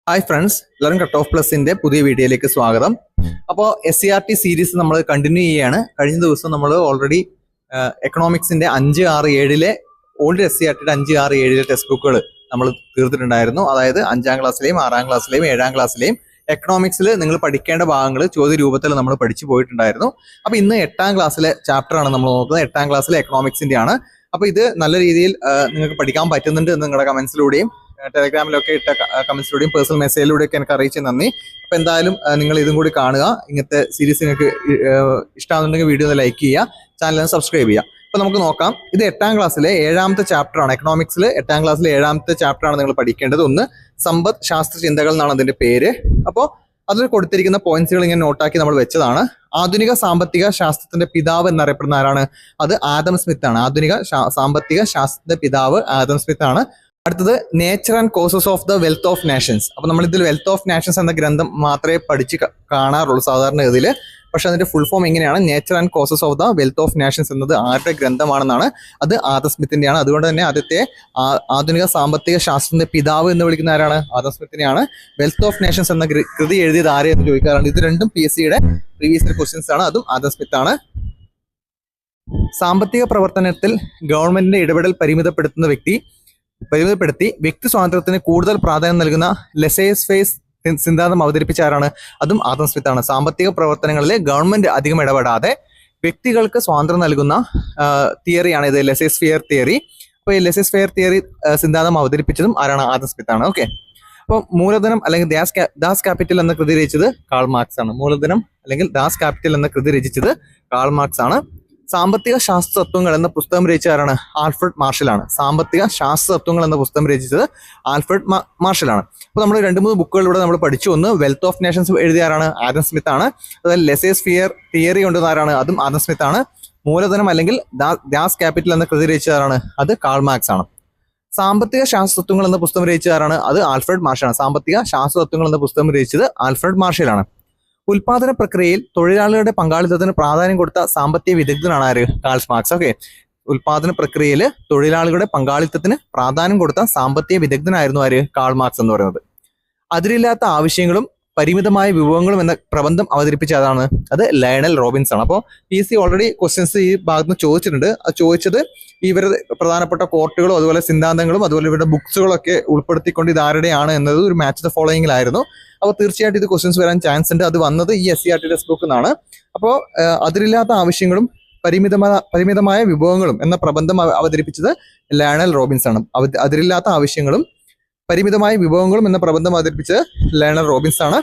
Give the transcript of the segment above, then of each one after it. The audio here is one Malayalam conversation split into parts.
ഹായ് ഫ്രണ്ട്സ്, എല്ലാവരും കട്ട് ഓഫ് പ്ലസിന്റെ പുതിയ വീഡിയോയിലേക്ക് സ്വാഗതം. അപ്പോൾ SCRT സീരീസ് നമ്മൾ കണ്ടിന്യൂ ചെയ്യുകയാണ്. കഴിഞ്ഞ ദിവസം നമ്മൾ ഓൾറെഡി എക്കണോമിക്സിന്റെ 5, 6, 7 ഓൾഡ് SCRTയുടെ 5, 6, 7 ടെക്സ്റ്റ് ബുക്കുകൾ നമ്മൾ തീർത്തിട്ടുണ്ടായിരുന്നു. അതായത് 5ാം ക്ലാസ്സിലെയും 6ാം ക്ലാസ്സിലെയും 7ാം ക്ലാസ്സിലെയും എക്കണോമിക്സിൽ നിങ്ങൾ പഠിക്കേണ്ട ഭാഗങ്ങൾ ചോദ്യ രൂപത്തിൽ നമ്മൾ പഠിച്ചു പോയിട്ടുണ്ടായിരുന്നു. അപ്പോൾ ഇന്ന് 8ാം ക്ലാസ്സിലെ ചാപ്റ്ററാണ് നമ്മൾ നോക്കുന്നത്. 8ാം ക്ലാസ്സിലെ എക്കണോമിക്സിന്റെ ആണ്. അപ്പോൾ ഇത് നല്ല രീതിയിൽ നിങ്ങൾക്ക് പഠിക്കാൻ പറ്റുന്നുണ്ട് എന്ന് നിങ്ങളുടെ കമന്റ്സിലൂടെയും ടെലഗ്രാമിലൊക്കെ ഇട്ട കമന്റ്സിലൂടെയും പേഴ്സണൽ മെസ്സേജിലൂടെയൊക്കെ എനിക്ക് അറിയിച്ച് നന്ദി. അപ്പോൾ എന്തായാലും നിങ്ങൾ ഇതും കൂടി കാണുക. ഇങ്ങനത്തെ സീരീസ് നിങ്ങൾക്ക് ഇഷ്ടമാകുന്നുണ്ടെങ്കിൽ വീഡിയോ ഒന്ന് ലൈക്ക് ചെയ്യുക, ചാനൽ സബ്സ്ക്രൈബ് ചെയ്യുക. അപ്പോൾ നമുക്ക് നോക്കാം. ഇത് 8ാം ക്ലാസ്സിലെ 7ാമത്തെ ചാപ്റ്ററാണ്. എക്കണോമിക്സിൽ 8ാം ക്ലാസ്സിലെ 7ാമത്തെ ചാപ്റ്ററാണ് നിങ്ങൾ പഠിക്കേണ്ടത്. ഒന്ന് സമ്പദ് ശാസ്ത്ര ചിന്തകൾ എന്നാണ് അതിന്റെ പേര്. അപ്പോൾ അതിൽ കൊടുത്തിരിക്കുന്ന പോയിന്റ്സുകൾ ഇങ്ങനെ നോട്ടാക്കി നമ്മൾ വെച്ചതാണ്. ആധുനിക സാമ്പത്തിക ശാസ്ത്രത്തിന്റെ പിതാവ് എന്നറിയപ്പെടുന്ന ആരാണ്? അത് ആദം സ്മിത്ത് ആണ്. ആധുനിക സാമ്പത്തിക ശാസ്ത്രത്തിന്റെ പിതാവ് ആദം സ്മിത്ത് ആണ്. അടുത്തത് nature and causes of the wealth of nations. അപ്പൊ നമ്മൾ ഇതിൽ വെൽത്ത് ഓഫ് നാഷൻസ് എന്ന ഗ്രന്ഥം മാത്രമേ പഠിച്ച് കാണാറുള്ളൂ സാധാരണ ഇതിൽ. പക്ഷെ അതിന്റെ ഫുൾ ഫോം എങ്ങനെയാണ്? Nature and causes of the wealth of nations എന്നത് ആരുടെ ഗ്രന്ഥമാണെന്നാണ്? അത് ആദം സ്മിത്തിന്റെയാണ്. അതുകൊണ്ട് തന്നെ ആദ്യത്തെ ആധുനിക സാമ്പത്തിക ശാസ്ത്രത്തിന്റെ പിതാവ് എന്ന് വിളിക്കുന്ന ആരാണ്? ആദം സ്മിത്തിനെയാണ്. വെൽത്ത് ഓഫ് നാഷൻസ് എന്ന കൃതി എഴുതിയത് ആരെ എന്ന് ചോദിക്കാറുണ്ട്. ഇത് രണ്ടും PSCയുടെ പ്രീവിയസ് ഇയർ ക്വസ്റ്റ്യൻസ് ആണ്. അതും ആദം സ്മിത്ത് ആണ്. സാമ്പത്തിക പ്രവർത്തനത്തിൽ ഗവൺമെന്റിന്റെ ഇടപെടൽ പരിമിതപ്പെടുത്തി വ്യക്തി സ്വാതന്ത്ര്യത്തിന് കൂടുതൽ പ്രാധാന്യം നൽകുന്ന ലെസേഴ്സ് ഫെയ്സ് സിദ്ധാന്തം അവതരിപ്പിച്ച ആരാണ്? അതും ആദം സ്മിത്ത് ആണ്. സാമ്പത്തിക പ്രവർത്തനങ്ങളിൽ ഗവൺമെന്റ് അധികം ഇടപെടാതെ വ്യക്തികൾക്ക് സ്വാതന്ത്ര്യം നൽകുന്ന തിയറിയാണ് ഇത്, ലെസേഴ്സ് ഫെയർ തിയറി. അപ്പോൾ ഈ ലെസേഴ്സ് ഫെയർ തിയറി സിദ്ധാന്തം അവതരിപ്പിച്ചതും ആരാണ്? ആദം സ്മിത്ത് ആണ്. ഓക്കെ. അപ്പോൾ മൂലധനം അല്ലെങ്കിൽ ദാസ് ക്യാപിറ്റൽ എന്ന കൃതി രചിച്ചത് കാൾ മാർക്സ് ആണ്. മൂലധനം അല്ലെങ്കിൽ ദാസ് ക്യാപിറ്റൽ എന്ന കൃതി രചിച്ചത് കാൾ മാർക്സ് ആണ്. സാമ്പത്തിക ശാസ്ത്ര തത്വങ്ങൾ എന്ന പുസ്തകം രചിച്ച ആരാണ്? ആൽഫ്രഡ് മാർഷലാണ്. സാമ്പത്തിക ശാസ്ത്ര തത്വങ്ങൾ എന്ന പുസ്തകം രചിച്ചത് ആൽഫ്രഡ് മാർഷലാണ്. അപ്പോൾ നമ്മൾ 2-3 ബുക്കുകൾ ഇവിടെ നമ്മൾ പഠിച്ചു. ഒന്ന് വെൽത്ത് ഓഫ് നേഷൻസ് എഴുതിയ ആരാണ്? ആദം സ്മിത്ത് ആണ്. അതുപോലെ ലെസേഴ്സ് ഫെയർ തിയറി കൊണ്ടുവന്ന ആരാണ്? അതും ആദം സ്മിത്ത് ആണ്. മൂലധനം അല്ലെങ്കിൽ ദാസ് ക്യാപിറ്റൽ എന്ന കൃതി രചിച്ച ആരാണ്? അത് കാൾ മാർക്സ് ആണ്. സാമ്പത്തിക ശാസ്ത്ര തത്വങ്ങൾ എന്ന പുസ്തകം രചിച്ച ആരാണ്? അത് ആൽഫ്രഡ് മാർഷലാണ്. സാമ്പത്തിക ശാസ്ത്ര തത്വങ്ങൾ എന്ന പുസ്തകം രചിച്ചത് ആൽഫ്രഡ് മാർഷലാണ്. ഉൽപാദന പ്രക്രിയയിൽ തൊഴിലാളികളുടെ പങ്കാളിത്തത്തിന് പ്രാധാന്യം കൊടുത്ത സാമ്പത്തിക വിദഗ്ധനാണ് ആര്? Karl Marx. ഓക്കെ. ഉൽപാദന പ്രക്രിയയിൽ തൊഴിലാളികളുടെ പങ്കാളിത്തത്തിന് പ്രാധാന്യം കൊടുത്ത സാമ്പത്തിക വിദഗ്ധനായിരുന്നു ആര്? കാൾ മാർക്സ് എന്ന് പറയുന്നത്. അതിരില്ലാത്ത ആവശ്യങ്ങളും പരിമിതമായ വിഭവങ്ങളും എന്ന പ്രബന്ധം അവതരിപ്പിച്ച അതാണ്? അത് ലയണൽ റോബിൻസ് ആണ്. അപ്പോൾ PSC ഓൾറെഡി ക്വസ്റ്റ്യൻസ് ഈ ഭാഗത്ത് നിന്ന് ചോദിച്ചിട്ടുണ്ട്. അത് ചോദിച്ചത് ഇവരുടെ പ്രധാനപ്പെട്ട കോർട്ടുകളും അതുപോലെ സിദ്ധാന്തങ്ങളും അതുപോലെ ഇവരുടെ ബുക്സുകളൊക്കെ ഉൾപ്പെടുത്തിക്കൊണ്ട് ഇത് ആരുടെയാണ് എന്നത് ഒരു മാച്ച് ദ ഫോളോയിങ്ങിലായിരുന്നു. അപ്പോൾ തീർച്ചയായിട്ടും ഇത് ക്വസ്റ്റ്യൻസ് വരാൻ ചാൻസ് ഉണ്ട്. അത് വന്നത് ഈ SCRT ടെക്സ്റ്റ് ബുക്കിൽ നിന്നാണ്. അപ്പോൾ അതിരില്ലാത്ത ആവശ്യങ്ങളും പരിമിതമായ വിഭവങ്ങളും എന്ന പ്രബന്ധം അവതരിപ്പിച്ചത് ലയണൽ റോബിൻസ് ആണ്. അതിരില്ലാത്ത ആവശ്യങ്ങളും പരിമിതമായ വിഭവങ്ങളും എന്ന പ്രബന്ധം അവതരിപ്പിച്ചത് ലയണൽ റോബിൻസ് ആണ്.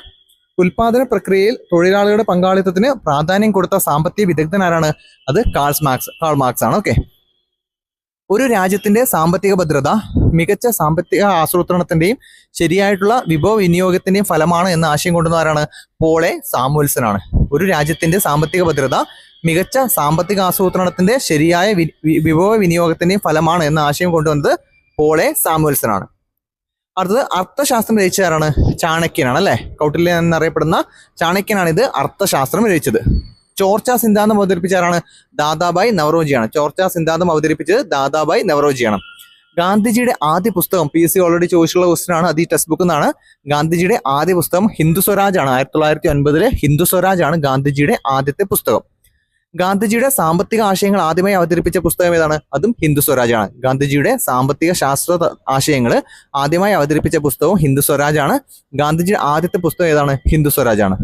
ഉൽപാദന പ്രക്രിയയിൽ തൊഴിലാളികളുടെ പങ്കാളിത്തത്തിന് പ്രാധാന്യം കൊടുത്ത സാമ്പത്തിക വിദഗ്ധൻ ആരാണ്? അത് കാൾ മാർക്സ് ആണ്. ഓക്കെ. ഒരു രാജ്യത്തിന്റെ സാമ്പത്തിക ഭദ്രത മികച്ച സാമ്പത്തിക ആസൂത്രണത്തിന്റെയും ശരിയായിട്ടുള്ള വിഭവ വിനിയോഗത്തിന്റെയും ഫലമാണ് എന്ന ആശയം കൊണ്ടുവന്ന ആരാണ്? പോൾ എ സാമുവൽസൺ ആണ്. ഒരു രാജ്യത്തിന്റെ സാമ്പത്തിക ഭദ്രത മികച്ച സാമ്പത്തിക ആസൂത്രണത്തിന്റെ ശരിയായ വിഭവ വിനിയോഗത്തിന്റെയും ഫലമാണ് എന്ന ആശയം കൊണ്ടുവന്നത് പോൾ എ സാമുവൽസൺ ആണ്. അടുത്തത് അർത്ഥശാസ്ത്രം രചിച്ച ആരാണ്? ചാണക്യനാണ് അല്ലെ. കൗട്ടില്യൻ എന്നറിയപ്പെടുന്ന ചാണക്യനാണ് ഇത് അർത്ഥശാസ്ത്രം രചിച്ചത്. ചോർച്ചാ സിദ്ധാന്തം അവതരിപ്പിച്ച ആരാണ്? ദാദാബായ് നവറോജിയാണ്. ചോർച്ചാ സിദ്ധാന്തം അവതരിപ്പിച്ചത് ദാദാബായ് നവറോജിയാണ്. ഗാന്ധിജിയുടെ ആദ്യ പുസ്തകം PSC ഓൾറെഡി ചോദിച്ചിട്ടുള്ള ക്വസ്റ്റ്യൻ ആണ്. അത് ഈ ടെക്സ്റ്റ് ബുക്കിൽ നിന്നാണ്. ഗാന്ധിജിയുടെ ആദ്യ പുസ്തകം ഹിന്ദു സ്വരാജ് ആണ്. 1909 ഹിന്ദു സ്വരാജ് ആണ് ഗാന്ധിജിയുടെ ആദ്യത്തെ പുസ്തകം. ഗാന്ധിജിയുടെ സാമ്പത്തിക ആശയങ്ങൾ ആദ്യമായി അവതരിപ്പിച്ച പുസ്തകം ഏതാണ്? അതും ഹിന്ദു സ്വരാജ് ആണ്. ഗാന്ധിജിയുടെ സാമ്പത്തിക ശാസ്ത്ര ആശയങ്ങൾ ആദ്യമായി അവതരിപ്പിച്ച പുസ്തകവും ഹിന്ദു സ്വരാജ് ആണ്. ഗാന്ധിജിയുടെ ആദ്യത്തെ പുസ്തകം ഏതാണ്? ഹിന്ദു സ്വരാജ് ആണ്.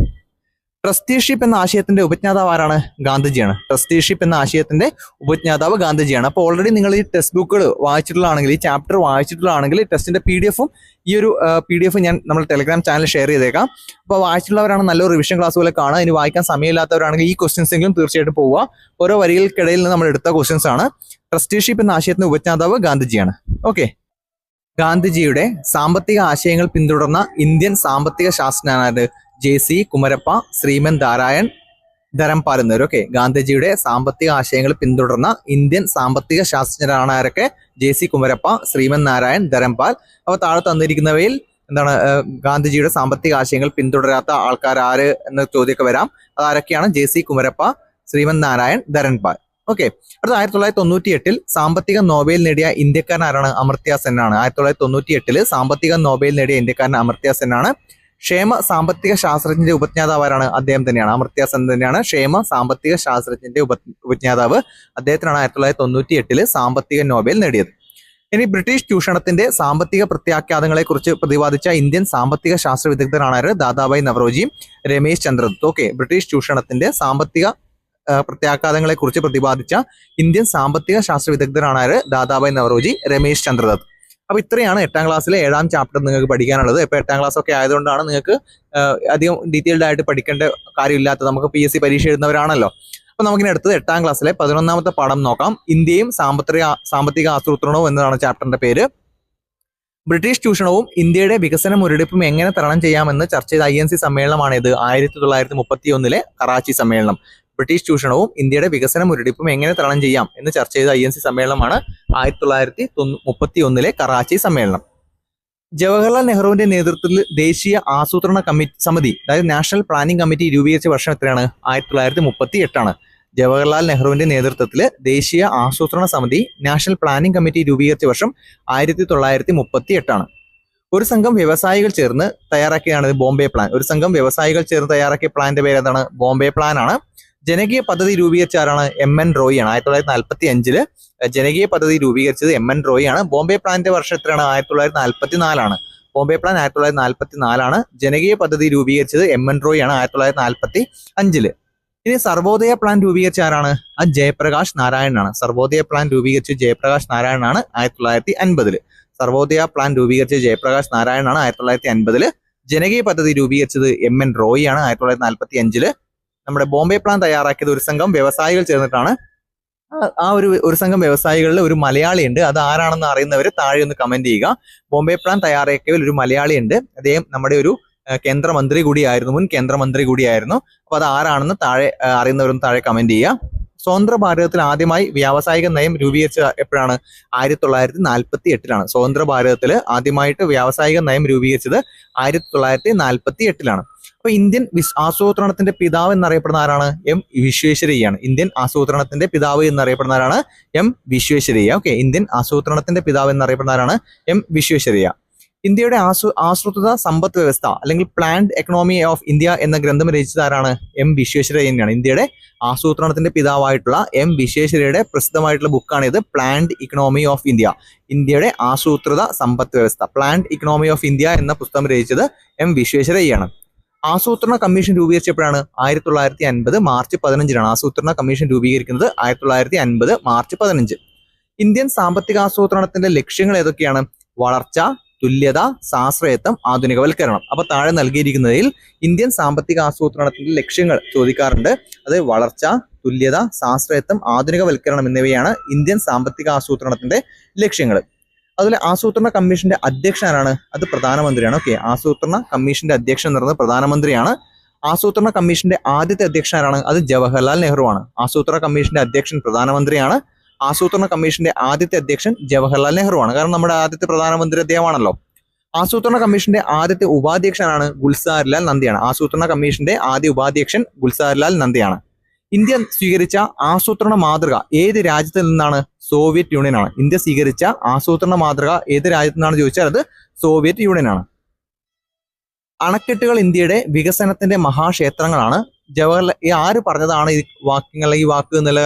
ട്രസ്റ്റിഷിപ്പ് എന്ന ആശയത്തിന്റെ ഉപജ്ഞാതാവ് ആരാണ്? ഗാന്ധിജിയാണ്. ട്രസ്റ്റിഷിപ്പ് എന്ന ആശയത്തിന്റെ ഉപജ്ഞാതാവ് ഗാന്ധിജിയാണ്. അപ്പോൾ ഓൾറെഡി നിങ്ങൾ ഈ ടെക്സ്റ്റ് ബുക്കുകൾ വായിച്ചിട്ടുള്ളതാണെങ്കിൽ, ഈ ചാപ്റ്റർ വായിച്ചിട്ടുള്ളതാണെങ്കിൽ ടെസ്റ്റിന്റെ PDF-ഉം ഈ ഒരു PDF ഞാൻ നമ്മൾ ടെലഗ്രാം ചാനൽ ഷെയർ ചെയ്തേക്കാം. അപ്പോൾ വായിച്ചിട്ടുള്ളവരാണ് നല്ലൊരു റിവിഷൻ ക്ലാസ് പോലെ കാണുക. ഇനി വായിക്കാൻ സമയമില്ലാത്തവരാണെങ്കിൽ ഈ ക്വസ്റ്റ്യൻസ് എങ്കിലും തീർച്ചയായിട്ടും പോവുക. ഓരോ വരികൾക്കിടയിൽ നിന്ന് നമ്മൾ എടുത്ത ക്വസ്റ്റ്യൻസ് ആണ്. ട്രസ്റ്റിഷിപ്പ് എന്ന ആശയത്തിന്റെ ഉപജ്ഞാതാവ് ഗാന്ധിജിയാണ്. ഓക്കെ. ഗാന്ധിജിയുടെ സാമ്പത്തിക ആശയങ്ങൾ പിന്തുടർന്ന ഇന്ത്യൻ സാമ്പത്തിക ശാസ്ത്രജ്ഞനാണ് JC കുമരപ്പ, ശ്രീമൻ നാരായൺ ധരംപാൽ എന്നിവർ. ഓക്കെ. ഗാന്ധിജിയുടെ സാമ്പത്തിക ആശയങ്ങൾ പിന്തുടർന്ന ഇന്ത്യൻ സാമ്പത്തിക ശാസ്ത്രജ്ഞരാണ് ആരൊക്കെ? JC കുമരപ്പ, ശ്രീമൻ നാരായൺ ധരംപാൽ. അപ്പോൾ താഴെ തന്നിരിക്കുന്നവയിൽ എന്താണ് ഗാന്ധിജിയുടെ സാമ്പത്തിക ആശയങ്ങൾ പിന്തുടരാത്ത ആൾക്കാർ ആര് എന്ന ചോദ്യമൊക്കെ വരാം. അതാരൊക്കെയാണ്? JC കുമരപ്പ, ശ്രീമൻ നാരായൺ ധരംപാൽ. ഓക്കെ. അടുത്ത 1998 സാമ്പത്തിക നോബൽ നേടിയ ഇന്ത്യക്കാരൻ ആരാണ്? അമർത്യ സെൻ ആണ്. 1998 സാമ്പത്തിക നോബൽ നേടിയ ഇന്ത്യക്കാരൻ അമർത്യ സെൻ ആണ്. ക്ഷേമ സാമ്പത്തിക ശാസ്ത്രജ്ഞന്റെ ഉപജ്ഞാതാവ് ആരാണ്? അദ്ദേഹം തന്നെയാണ്, അമർത്യ സെൻ തന്നെയാണ് ക്ഷേമ സാമ്പത്തിക ശാസ്ത്രജ്ഞന്റെ ഉപജ്ഞാതാവ്. അദ്ദേഹത്തിനാണ് 1998 സാമ്പത്തിക നോബൽ നേടിയത്. ഇനി ബ്രിട്ടീഷ് ചൂഷണത്തിന്റെ സാമ്പത്തിക പ്രത്യാഘാതങ്ങളെ കുറിച്ച് പ്രതിപാദിച്ച ഇന്ത്യൻ സാമ്പത്തിക ശാസ്ത്ര വിദഗ്ധരാണ് ദാദാഭായ് നവറോജിയും രമേശ് ചന്ദ്രദത്ത്. ഓക്കെ, ബ്രിട്ടീഷ് ചൂഷണത്തിന്റെ സാമ്പത്തിക പ്രത്യാഘാതങ്ങളെ കുറിച്ച് പ്രതിപാദിച്ച ഇന്ത്യൻ സാമ്പത്തിക ശാസ്ത്ര വിദഗ്ധരാണ് ദാദാഭായ് നവറോജി, രമേശ് ചന്ദ്രദത്ത്. അപ്പൊ ഇത്രയാണ് 8ാം ക്ലാസ്സിലെ 7ാം ചാപ്റ്റർ നിങ്ങൾക്ക് പഠിക്കാനുള്ളത്. ഇപ്പൊ 8ാം ക്ലാസ് ഒക്കെ ആയതുകൊണ്ടാണ് നിങ്ങൾക്ക് അധികം ഡീറ്റെയിൽഡ് ആയിട്ട് പഠിക്കേണ്ട കാര്യമില്ലാത്തത്. നമുക്ക് PSC പരീക്ഷ എഴുതുന്നവരാണല്ലോ. അപ്പൊ നമുക്കിനി അടുത്തത് 8ാം ക്ലാസ്സിലെ 11ാമത്തെ പാഠം നോക്കാം. ഇന്ത്യയും സാമ്പത്തിക ആസൂത്രണവും എന്നതാണ് ചാപ്റ്ററിന്റെ പേര്. ബ്രിട്ടീഷ് ചൂഷണവും ഇന്ത്യയുടെ വികസന മുരടിപ്പും എങ്ങനെ തരണം ചെയ്യാമെന്ന് ചർച്ച ചെയ്ത INC സമ്മേളനമാണ് ഇത് 1931 കറാച്ചി സമ്മേളനം. ബ്രിട്ടീഷ് ചൂഷണവും ഇന്ത്യയുടെ വികസന മുരടിപ്പും എങ്ങനെ തരണം ചെയ്യാം എന്ന് ചർച്ച ചെയ്ത INC സമ്മേളനമാണ് 1931 കറാച്ചി സമ്മേളനം. ജവഹർലാൽ നെഹ്റുവിന്റെ നേതൃത്വത്തിൽ ദേശീയ ആസൂത്രണ സമിതി, അതായത് നാഷണൽ പ്ലാനിംഗ് കമ്മിറ്റി രൂപീകരിച്ച വർഷം എത്രയാണ്? 1938 ആണ്. ജവഹർലാൽ നെഹ്റുവിന്റെ നേതൃത്വത്തിൽ ദേശീയ ആസൂത്രണ സമിതി, നാഷണൽ പ്ലാനിംഗ് കമ്മിറ്റി രൂപീകരിച്ച വർഷം 1938 ആണ്. ഒരു സംഘം വ്യവസായികൾ ചേർന്ന് തയ്യാറാക്കിയാണ് ബോംബെ പ്ലാൻ. ഒരു സംഘം വ്യവസായികൾ ചേർന്ന് തയ്യാറാക്കിയ പ്ലാന്റെ പേര് ഏതാണ്? ബോംബെ പ്ലാൻ ആണ്. ജനകീയ പദ്ധതി രൂപീകരിച്ച ആരാണ്? MN റോയി ആണ്. 1945 ജനകീയ പദ്ധതി രൂപീകരിച്ചത് MN റോയി ആണ്. ബോംബെ പ്ലാന്റെ വർഷം എത്രയാണ്? 1944 ആണ്. ബോംബെ പ്ലാൻ 1944 ആണ്. ജനകീയ പദ്ധതി രൂപീകരിച്ചത് MN റോയി ആണ് 1945. ഇനി സർവോദയ പ്ലാൻ രൂപീകരിച്ച ആരാണ്? അത് ജയപ്രകാശ് നാരായണനാണ്. സർവോദയ പ്ലാൻ രൂപീകരിച്ച് ജയപ്രകാശ് നാരായണനാണ് 1950. സർവോദയ പ്ലാൻ രൂപീകരിച്ച് ജയപ്രകാശ് നാരായണനാണ് 1950. ജനകീയ പദ്ധതി രൂപീകരിച്ചത് MN റോയി ആണ് 1945. നമ്മുടെ ബോംബെ പ്ലാൻ തയ്യാറാക്കിയത് ഒരു സംഘം വ്യവസായികൾ ചേർന്നിട്ടാണ്. ആ ഒരു സംഘം വ്യവസായികളിൽ ഒരു മലയാളി ഉണ്ട്. അത് ആരാണെന്ന് അറിയുന്നവർ താഴെ ഒന്ന് കമന്റ് ചെയ്യുക. ബോംബെ പ്ലാൻ തയ്യാറാക്കിയതിൽ ഒരു മലയാളി ഉണ്ട്. അദ്ദേഹം നമ്മുടെ ഒരു കേന്ദ്രമന്ത്രി കൂടിയായിരുന്നു, മുൻ കേന്ദ്രമന്ത്രി കൂടിയായിരുന്നു. അപ്പൊ അത് ആരാണെന്ന് താഴെ അറിയുന്നവരൊന്ന് താഴെ കമന്റ് ചെയ്യുക. സ്വതന്ത്ര ഭാരതത്തിൽ ആദ്യമായി വ്യാവസായിക നയം രൂപീകരിച്ച എപ്പോഴാണ്? 1948 സ്വതന്ത്ര ഭാരതത്തിൽ ആദ്യമായിട്ട് വ്യാവസായിക നയം രൂപീകരിച്ചത് 1948. അപ്പൊ ഇന്ത്യൻ ആസൂത്രണത്തിന്റെ പിതാവ് എന്നറിയപ്പെടുന്ന ആരാണ്? M വിശ്വേശ്വരയ്യാണ്. ഇന്ത്യൻ ആസൂത്രണത്തിന്റെ പിതാവ് എന്നറിയപ്പെടുന്ന ആരാണ്? M വിശ്വേശ്വരയ്യ. ഓക്കെ, ഇന്ത്യൻ ആസൂത്രണത്തിന്റെ പിതാവ് എന്നറിയപ്പെടുന്ന ആരാണ്? M വിശ്വേശ്വരയ്യ. ഇന്ത്യയുടെ ആസൂത്രിത സമ്പദ് വ്യവസ്ഥ അല്ലെങ്കിൽ പ്ലാൻഡ് എക്കണോമി ഓഫ് ഇന്ത്യ എന്ന ഗ്രന്ഥം രചിച്ചത് ആരാണ്? M വിശ്വേശ്വരയ്യ തന്നെയാണ്. ഇന്ത്യയുടെ ആസൂത്രണത്തിന്റെ പിതാവായിട്ടുള്ള M വിശ്വേശ്വരയ്യയുടെ പ്രസിദ്ധമായിട്ടുള്ള ബുക്കാണ് ഇത്, പ്ലാൻഡ് ഇക്കണോമി ഓഫ് ഇന്ത്യ. ഇന്ത്യയുടെ ആസൂത്രിത സമ്പദ് വ്യവസ്ഥ, പ്ലാൻഡ് ഇക്കണോമി ഓഫ് ഇന്ത്യ എന്ന പുസ്തകം രചിച്ചത് M വിശ്വേശ്വരയ്യാണ്. ആസൂത്രണ കമ്മീഷൻ രൂപീകരിച്ചപ്പോഴാണ്? 1950 മാർച്ച് 15 ആസൂത്രണ കമ്മീഷൻ രൂപീകരിക്കുന്നത് 1950 മാർച്ച് 15. ഇന്ത്യൻ സാമ്പത്തിക ആസൂത്രണത്തിന്റെ ലക്ഷ്യങ്ങൾ ഏതൊക്കെയാണ്? വളർച്ച, തുല്യത, സാശ്രയത്വം, ആധുനികവൽക്കരണം. അപ്പൊ താഴെ നൽകിയിരിക്കുന്നതിൽ ഇന്ത്യൻ സാമ്പത്തിക ആസൂത്രണത്തിന്റെ ലക്ഷ്യങ്ങൾ ചോദിക്കാറുണ്ട്. അത് വളർച്ച, തുല്യത, സാശ്രയത്വം, ആധുനികവൽക്കരണം എന്നിവയാണ് ഇന്ത്യൻ സാമ്പത്തിക ആസൂത്രണത്തിന്റെ ലക്ഷ്യങ്ങൾ. അതുപോലെ ആസൂത്രണ കമ്മീഷന്റെ അധ്യക്ഷൻ ആരാണ്? അത് പ്രധാനമന്ത്രിയാണ്. ഓക്കെ, ആസൂത്രണ കമ്മീഷന്റെ അധ്യക്ഷൻ എന്ന് പറയുന്നത് പ്രധാനമന്ത്രിയാണ്. ആസൂത്രണ കമ്മീഷന്റെ ആദ്യത്തെ അധ്യക്ഷൻ ആരാണ്? അത് ജവഹർലാൽ നെഹ്റു ആണ്. ആസൂത്രണ കമ്മീഷന്റെ അധ്യക്ഷൻ പ്രധാനമന്ത്രിയാണ്. ആസൂത്രണ കമ്മീഷന്റെ ആദ്യത്തെ അധ്യക്ഷൻ ജവഹർലാൽ നെഹ്റു ആണ്. കാരണം നമ്മുടെ ആദ്യത്തെ പ്രധാനമന്ത്രി അദ്ദേഹമാണല്ലോ. ആസൂത്രണ കമ്മീഷന്റെ ആദ്യത്തെ ഉപാധ്യക്ഷനാണ് ഗുൽസാരിലാൽ നന്ദിയാണ്. ആസൂത്രണ കമ്മീഷന്റെ ആദ്യ ഉപാധ്യക്ഷൻ ഗുൽസാരിലാൽ നന്ദിയാണ്. ഇന്ത്യ സ്വീകരിച്ച ആസൂത്രണ മാതൃക ഏത് രാജ്യത്തിൽ നിന്നാണ്? സോവിയറ്റ് യൂണിയൻ ആണ്. ഇന്ത്യ സ്വീകരിച്ച ആസൂത്രണ മാതൃക ഏത് രാജ്യത്തു നിന്നാണ് ചോദിച്ചാൽ അത് സോവിയറ്റ് യൂണിയൻ ആണ്. അണക്കെട്ടുകൾ ഇന്ത്യയുടെ വികസനത്തിന്റെ മഹാക്ഷേത്രങ്ങളാണ്. ജവഹർലാൽ ആര് പറഞ്ഞതാണ് ഈ വാക്ക് എന്നുള്ള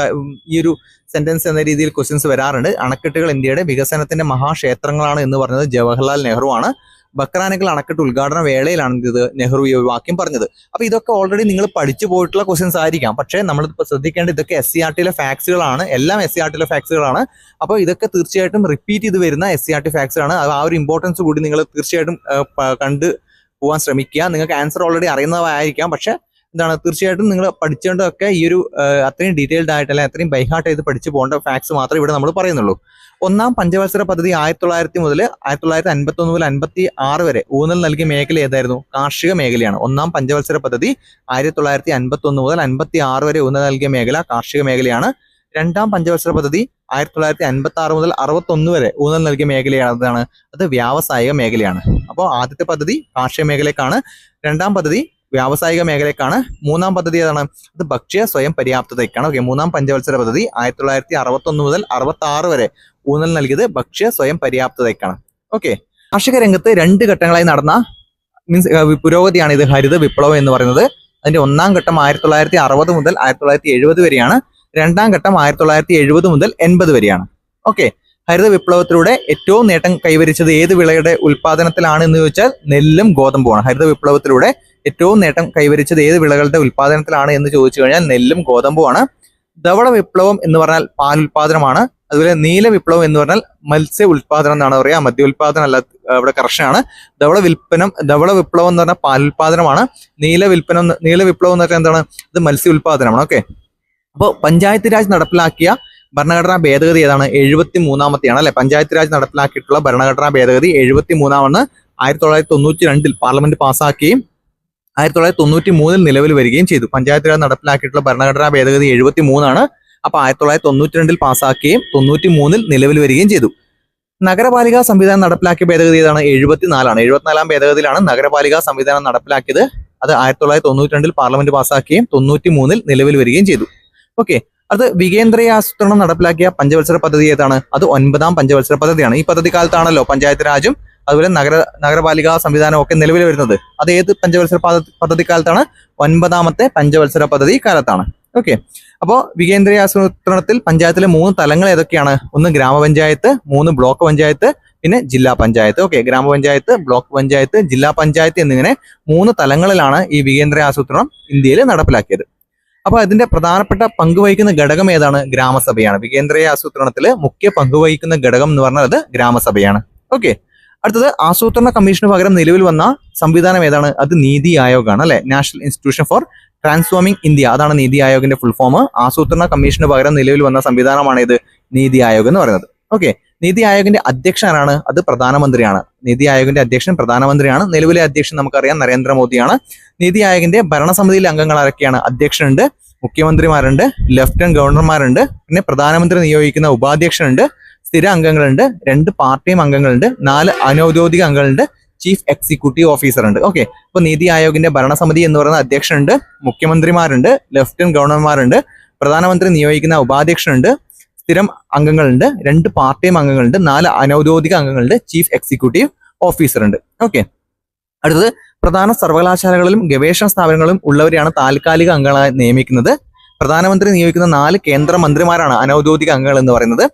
ഈ ഒരു സെന്റൻസ് എന്ന രീതിയിൽ ക്വസ്റ്റ്യൻസ് വരാറുണ്ട്. അണക്കെട്ടുകൾ ഇന്ത്യയുടെ വികസനത്തിന്റെ മഹാക്ഷേത്രങ്ങളാണ് എന്ന് പറഞ്ഞത് ജവഹർലാൽ നെഹ്റു ആണ്. ബക്രാനക്കൽ അണക്കെട്ട് ഉദ്ഘാടന വേളയിലാണ് ഇത് നെഹ്റു ഈ വാക്യം പറഞ്ഞത്. അപ്പൊ ഇതൊക്കെ ഓൾറെഡി നിങ്ങൾ പഠിച്ചു പോയിട്ടുള്ള ക്വസ്റ്റ്യൻസ് ആയിരിക്കാം. പക്ഷേ നമ്മളിപ്പോൾ ശ്രദ്ധിക്കേണ്ട ഇതൊക്കെ SCERTയിലെ ഫാക്ട്സുകളാണ്. എല്ലാം SCERTയിലെ ഫാക്ട്സുകളാണ്. അപ്പോൾ ഇതൊക്കെ തീർച്ചയായിട്ടും റിപ്പീറ്റ് ചെയ്ത് വരുന്ന SCERT ഫാക്ട്സുകളാണ്. ആ ഒരു ഇമ്പോർട്ടൻസ് കൂടി നിങ്ങൾ തീർച്ചയായിട്ടും കണ്ട് പോകാൻ ശ്രമിക്കുക. നിങ്ങൾക്ക് ആൻസർ ഓൾറെഡി അറിയുന്നതായിരിക്കാം. പക്ഷെ എന്താണ്, തീർച്ചയായിട്ടും നിങ്ങൾ പഠിച്ചേണ്ടതൊക്കെ ഈ ഒരു അത്രയും ഡീറ്റെയിൽഡ് ആയിട്ട് അല്ലെങ്കിൽ അത്രയും ബൈഹാർട്ട് ചെയ്ത് പഠിച്ചു പോകേണ്ട ഫാക്ട്സ് മാത്രമേ ഇവിടെ നമ്മൾ പറയുന്നുള്ളൂ. ഒന്നാം പഞ്ചവത്സര പദ്ധതി 1900 മുതൽ 1951 മുതൽ 56 വരെ ഊന്നൽ നൽകിയ മേഖല ഏതായിരുന്നു? കാർഷിക മേഖലയാണ്. ഒന്നാം പഞ്ചവത്സര പദ്ധതി 1951 മുതൽ 56 വരെ ഊന്നൽ നൽകിയ മേഖല കാർഷിക മേഖലയാണ്. രണ്ടാം പഞ്ചവത്സര പദ്ധതി 1956 മുതൽ 61 വരെ ഊന്നൽ നൽകിയ മേഖലയാണ് അത് വ്യാവസായിക മേഖലയാണ്. അപ്പോൾ ആദ്യത്തെ പദ്ധതി കാർഷിക മേഖലയ്ക്കാണ്. രണ്ടാം പദ്ധതി വ്യാവസായിക മേഖലയ്ക്കാണ്. മൂന്നാം പദ്ധതി ഏതാണ്? അത് ഭക്ഷ്യ സ്വയം പര്യാപ്തതയ്ക്കാണ്. ഓക്കെ, മൂന്നാം പഞ്ചവത്സര പദ്ധതി 1961 മുതൽ 66 വരെ ഊന്നൽ നൽകിയത് ഭക്ഷ്യ സ്വയം പര്യാപ്തതയ്ക്കാണ്. ഓക്കെ, കാർഷിക രംഗത്ത് 2 ഘട്ടങ്ങളായി നടന്ന പുരോഗതിയാണ് ഇത് ഹരിത വിപ്ലവം എന്ന് പറയുന്നത്. അതിന്റെ ഒന്നാം ഘട്ടം 1960 മുതൽ 1970 വരെയാണ്. രണ്ടാം ഘട്ടം 1970 മുതൽ 80 വരെയാണ്. ഓക്കെ, ഹരിത വിപ്ലവത്തിലൂടെ ഏറ്റവും നേട്ടം കൈവരിച്ചത് ഏത് വിളയുടെ ഉൽപാദനത്തിലാണ് എന്ന് ചോദിച്ചാൽ നെല്ലും ഗോതമ്പുമാണ്. ഹരിത വിപ്ലവത്തിലൂടെ ഏറ്റവും നേട്ടം കൈവരിച്ചത് ഏത് വിളകളുടെ ഉൽപാദനത്തിലാണ് എന്ന് ചോദിച്ചു കഴിഞ്ഞാൽ നെല്ലും ഗോതമ്പുമാണ്. ധവള വിപ്ലവം എന്ന് പറഞ്ഞാൽ പാലുൽപാദനമാണ്. അതുപോലെ നീല വിപ്ലവം എന്ന് പറഞ്ഞാൽ മത്സ്യ ഉൽപാദനം എന്നാണ് പറയുക, മദ്യ ഉൽപാദനം അല്ല, ഇവിടെ കർഷനാണ്. ധവള വിപ്ലവം എന്ന് പറഞ്ഞാൽ പാലുൽപാദനമാണ്. നീല വിപ്ലവം എന്ന് പറഞ്ഞാൽ എന്താണ്? അത് മത്സ്യ ഉൽപാദനമാണ്. ഓക്കെ, അപ്പോൾ പഞ്ചായത്ത് രാജ് നടപ്പിലാക്കിയ ഭരണഘടനാ ഭേദഗതി ഏതാണ്? 73-ാമത്തെയാണ് അല്ലെ. പഞ്ചായത്ത് രാജ് നടപ്പിലാക്കിയിട്ടുള്ള ഭരണഘടനാ ഭേദഗതി 73-ാണ്. 1992 പാർലമെന്റ് പാസ്സാക്കുകയും 1993 നിലവിൽ വരികയും ചെയ്തു. പഞ്ചായത്ത് രാജ് നടപ്പിലാക്കിയിട്ടുള്ള ഭരണഘടനാ ഭേദഗതി 73-ആണ്. അപ്പൊ 1992 പാസ്സാക്കുകയും 93 നിലവിൽ വരികയും ചെയ്തു. നഗരപാലികാ സംവിധാനം നടപ്പിലാക്കിയ ഭേദഗതി ഏതാണ്? 74-ആണ്. 74-ാം ഭേദഗതിയിലാണ് നഗരപാലികാ സംവിധാനം നടപ്പിലാക്കിയത്. അത് 1992 പാർലമെന്റ് പാസ്സാക്കുകയും 93 നിലവിൽ വരികയും ചെയ്തു. ഓക്കെ, അത് വികേന്ദ്രീയാസൂത്രണം നടപ്പിലാക്കിയ പഞ്ചവത്സര പദ്ധതി ഏതാണ്? അത് 9-ാം പഞ്ചവത്സര പദ്ധതിയാണ്. ഈ പദ്ധതി കാലത്താണല്ലോ പഞ്ചായത്ത് രാജും അതുപോലെ നഗരപാലികാ സംവിധാനം ഒക്കെ നിലവിൽ വരുന്നത്. അത് ഏത് പഞ്ചവത്സര പദ്ധതി കാലത്താണ്? 9-ാമത്തെ പഞ്ചവത്സര പദ്ധതി കാലത്താണ്. ഓക്കെ, അപ്പോൾ വികേന്ദ്രീയാസൂത്രണത്തിൽ പഞ്ചായത്തിലെ 3 തലങ്ങൾ ഏതൊക്കെയാണ്? 1 ഗ്രാമപഞ്ചായത്ത്, 3 ബ്ലോക്ക് പഞ്ചായത്ത്, പിന്നെ ജില്ലാ പഞ്ചായത്ത്. ഓക്കെ, ഗ്രാമപഞ്ചായത്ത്, ബ്ലോക്ക് പഞ്ചായത്ത്, ജില്ലാ പഞ്ചായത്ത് എന്നിങ്ങനെ 3 തലങ്ങളിലാണ് ഈ വികേന്ദ്രീയാസൂത്രണം ഇന്ത്യയിൽ നടപ്പിലാക്കിയത്. അപ്പൊ അതിന്റെ പ്രധാനപ്പെട്ട പങ്കുവഹിക്കുന്ന ഘടകം ഏതാണ്? ഗ്രാമസഭയാണ്. വികേന്ദ്രീയാസൂത്രണത്തിൽ മുഖ്യ പങ്കുവഹിക്കുന്ന ഘടകം എന്ന് പറഞ്ഞാൽ അത് ഗ്രാമസഭയാണ്. ഓക്കെ, അടുത്തത് ആസൂത്രണ കമ്മീഷന് പകരം നിലവിൽ വന്ന സംവിധാനം ഏതാണ്? അത് നീതി ആയോഗാണ് അല്ലെ. National institution for transforming India, അതാണ് നീതി ആയോഗിന്റെ ഫുൾ ഫോം. ആസൂത്രണ കമ്മീഷന് പകരം നിലവിൽ വന്ന സംവിധാനമാണ് ഇത് നീതി ആയോഗ് എന്ന് പറയുന്നത്. ഓക്കെ, നീതി ആയോഗിന്റെ അധ്യക്ഷനാണ്? അത് പ്രധാനമന്ത്രിയാണ്. നീതി ആയോഗിന്റെ അധ്യക്ഷൻ പ്രധാനമന്ത്രിയാണ്. നിലവിലെ അധ്യക്ഷൻ നമുക്കറിയാം നരേന്ദ്രമോദിയാണ്. നീതി ആയോഗിന്റെ ഭരണസമിതിയിലെ അംഗങ്ങൾ ആരൊക്കെയാണ്? അധ്യക്ഷനുണ്ട്, മുഖ്യമന്ത്രിമാരുണ്ട്, ലഫ്റ്റനന്റ് ഗവർണർമാരുണ്ട്, പിന്നെ പ്രധാനമന്ത്രി നിയോഗിക്കുന്ന ഉപാധ്യക്ഷനുണ്ട്, സ്ഥിര അംഗങ്ങളുണ്ട്, 2 പാർട്ട് ടൈം അംഗങ്ങളുണ്ട്, 4 അനൗദ്യോഗിക അംഗങ്ങളുണ്ട്, ചീഫ് എക്സിക്യൂട്ടീവ് ഓഫീസർ ഉണ്ട്. ഓക്കെ, അപ്പൊ നീതി ആയോഗിന്റെ ഭരണസമിതി എന്ന് പറയുന്ന അധ്യക്ഷനുണ്ട്, മുഖ്യമന്ത്രിമാരുണ്ട്, ലഫ്റ്റനന്റ് ഗവർണർമാരുണ്ട്, പ്രധാനമന്ത്രി നിയോഗിക്കുന്ന ഉപാധ്യക്ഷനുണ്ട്, സ്ഥിരം അംഗങ്ങളുണ്ട്, 2 പാർട്ട് ടൈം അംഗങ്ങളുണ്ട്, 4 അനൗദ്യോഗിക അംഗങ്ങളുണ്ട്, ചീഫ് എക്സിക്യൂട്ടീവ് ഓഫീസർ ഉണ്ട്. ഓക്കെ, അടുത്തത് പ്രധാന സർവകലാശാലകളിലും ഗവേഷണ സ്ഥാപനങ്ങളിലും ഉള്ളവരെയാണ് താൽക്കാലിക അംഗങ്ങളായി നിയമിക്കുന്നത്. പ്രധാനമന്ത്രി നിയോഗിക്കുന്ന 4 കേന്ദ്ര മന്ത്രിമാരാണ് അനൗദ്യോഗിക അംഗങ്ങൾ എന്ന് പറയുന്നത്.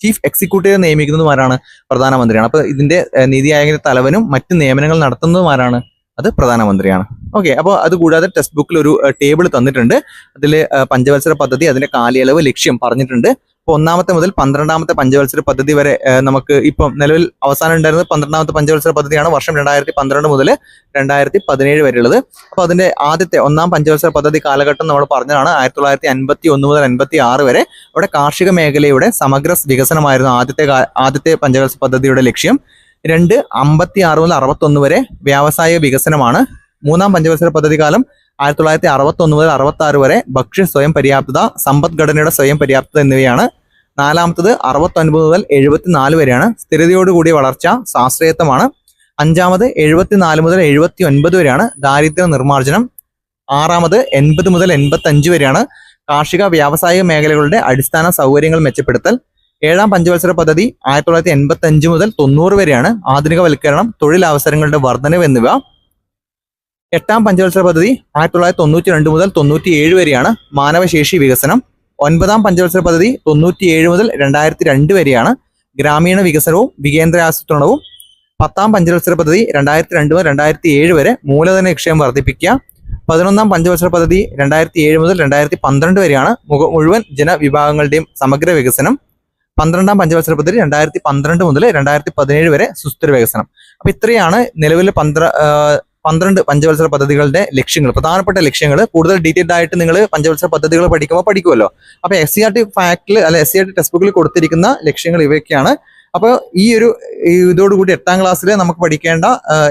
ചീഫ് എക്സിക്യൂട്ടീവ് നിയമിക്കുന്നതുമാരാണ്? പ്രധാനമന്ത്രിയാണ്. അപ്പൊ ഇതിന്റെ നീതി ആയോഗിന്റെ തലവനും മറ്റ് നിയമനങ്ങൾ നടത്തുന്നതുമാരാണ്? അത് പ്രധാനമന്ത്രിയാണ്. ഓക്കെ, അപ്പോൾ അത് കൂടാതെ ടെക്സ്റ്റ് ബുക്കിൽ ഒരു ടേബിൾ തന്നിട്ടുണ്ട്. അതിൽ പഞ്ചവത്സര പദ്ധതി, അതിന്റെ കാലയളവ്, ലക്ഷ്യം പറഞ്ഞിട്ടുണ്ട്. അപ്പോൾ 1-ാമത്തെ മുതൽ 12-ാമത്തെ പഞ്ചവത്സര പദ്ധതി വരെ നമുക്ക് ഇപ്പം നിലവിൽ അവസാനം ഉണ്ടായിരുന്നത് 12-ാമത്തെ പഞ്ചവത്സര പദ്ധതിയാണ്. വർഷം 2012 മുതൽ 2017 വരെയുള്ളത്. അപ്പോൾ അതിന്റെ ആദ്യത്തെ 1-ാം പഞ്ചവത്സര പദ്ധതി കാലഘട്ടം നമ്മൾ പറഞ്ഞതാണ് 1951 മുതൽ 56 വരെ. അവിടെ കാർഷിക മേഖലയുടെ സമഗ്ര വികസനമായിരുന്നു ആദ്യത്തെ പഞ്ചവത്സര പദ്ധതിയുടെ ലക്ഷ്യം. 56 മുതൽ 61 വരെ വ്യാവസായിക വികസനമാണ്. 3-ാം പഞ്ചവത്സര പദ്ധതി കാലം 1961 മുതൽ 66 വരെ ഭക്ഷ്യ സ്വയം പര്യാപ്തത, സമ്പദ്ഘടനയുടെ സ്വയം പര്യാപ്തത എന്നിവയാണ്. 4-ാമത്തത് 69 മുതൽ 74 വരെയാണ്. സ്ഥിരതയോടുകൂടിയ വളർച്ച, സ്വാശ്രയത്വമാണ്. 5-ാമത് 74 മുതൽ 79 വരെയാണ്. ദാരിദ്ര്യ നിർമ്മാർജ്ജനം. 6-ാമത് 80 മുതൽ 85 വരെയാണ്. കാർഷിക വ്യാവസായിക മേഖലകളുടെ അടിസ്ഥാന സൗകര്യങ്ങൾ മെച്ചപ്പെടുത്തൽ. 7-ാം പഞ്ചവത്സര പദ്ധതി 1985 മുതൽ 90 വരെയാണ്. ആധുനികവൽക്കരണം, തൊഴിലവസരങ്ങളുടെ വർധനവ് എന്നിവ. 8-ാം പഞ്ചവത്സര പദ്ധതി 1992 മുതൽ 97 വരെയാണ്. മാനവശേഷി വികസനം. 9-ാം പഞ്ചവത്സര പദ്ധതി 97 മുതൽ 2002 വരെയാണ്. ഗ്രാമീണ വികസനവും വികേന്ദ്രീയാസൂത്രണവും. 10-ാം പഞ്ചവത്സര പദ്ധതി 2002 മുതൽ 2007 വരെ മൂലധന നിക്ഷേപം വർദ്ധിപ്പിക്കുക. 11-ാം പഞ്ചവത്സര പദ്ധതി 2007 മുതൽ 2012 വരെയാണ്. മുഴുവൻ ജനവിഭാഗങ്ങളുടെയും സമഗ്ര വികസനം. 12-ാം പഞ്ചവത്സര പദ്ധതി 2012 മുതൽ 2017 വരെ സുസ്ഥിര വികസനം. അപ്പൊ ഇത്രയാണ് നിലവിൽ 12 പഞ്ചവത്സര പദ്ധതികളുടെ ലക്ഷ്യങ്ങൾ, പ്രധാനപ്പെട്ട ലക്ഷ്യങ്ങൾ. കൂടുതൽ ഡീറ്റെയിൽഡ് ആയിട്ട് നിങ്ങൾ പഞ്ചവത്സര പദ്ധതികൾ പഠിക്കുമല്ലോ. അപ്പൊ SCERT ഫാക്ടിൽ അല്ലെ SCERT ടെക്സ്റ്റ് ബുക്കിൽ കൊടുത്തിരിക്കുന്ന ലക്ഷ്യങ്ങൾ ഇവയൊക്കെയാണ്. അപ്പോൾ ഇതോടുകൂടി 8-ാം ക്ലാസ്സിൽ നമുക്ക് പഠിക്കേണ്ട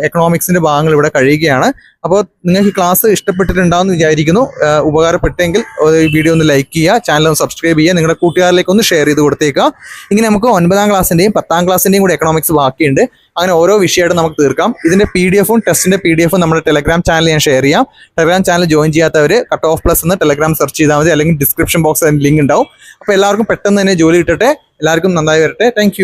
എക്കണോമിക്സിന്റെ ഭാഗങ്ങൾ ഇവിടെ കഴിയുകയാണ്. അപ്പോൾ നിങ്ങൾക്ക് ക്ലാസ് ഇഷ്ടപ്പെട്ടിട്ടുണ്ടാവുമെന്ന് വിചാരിക്കുന്നു. ഉപകാരപ്പെട്ടെങ്കിൽ ഈ വീഡിയോ ഒന്ന് ലൈക്ക് ചെയ്യുക, ചാനൽ ഒന്ന് സബ്സ്ക്രൈബ് ചെയ്യുക, നിങ്ങളുടെ കൂട്ടുകാരിലേക്ക് ഒന്ന് ഷെയർ ചെയ്ത് കൊടുത്തേക്കുക. ഇങ്ങനെ നമുക്ക് 9ാം ക്ലാസ്സിൻ്റെയും 10ാം ക്ലാസ്സിൻ്റെയും കൂടി എക്കണോമിക്സ് ബാക്കിയുണ്ട്. അങ്ങനെ ഓരോ വിഷയമായിട്ട് നമുക്ക് തീർക്കാം. ഇതിൻ്റെ PDF-ഉം ടെസ്റ്റിൻ്റെ PDF-ഉം നമ്മുടെ ടെലഗ്രാം ചാനൽ ഞാൻ ഷെയർ ചെയ്യാം. ടെലഗ്രാം ചാനൽ ജോയിൻ ചെയ്യാത്തവർ കട്ട് ഓഫ് പ്ലസ് എന്ന് ടെലഗ്രാം സെർച്ച് ചെയ്താൽ മതി, അല്ലെങ്കിൽ ഡിസ്ക്രിപ്ഷൻ ബോക്സിൽ അതിൻ്റെ ലിങ്ക് ഉണ്ടാവും. അപ്പോൾ എല്ലാവർക്കും പെട്ടെന്ന് തന്നെ ജോലി കിട്ടട്ടെ, എല്ലാവർക്കും നന്നായി വരട്ടെ. താങ്ക്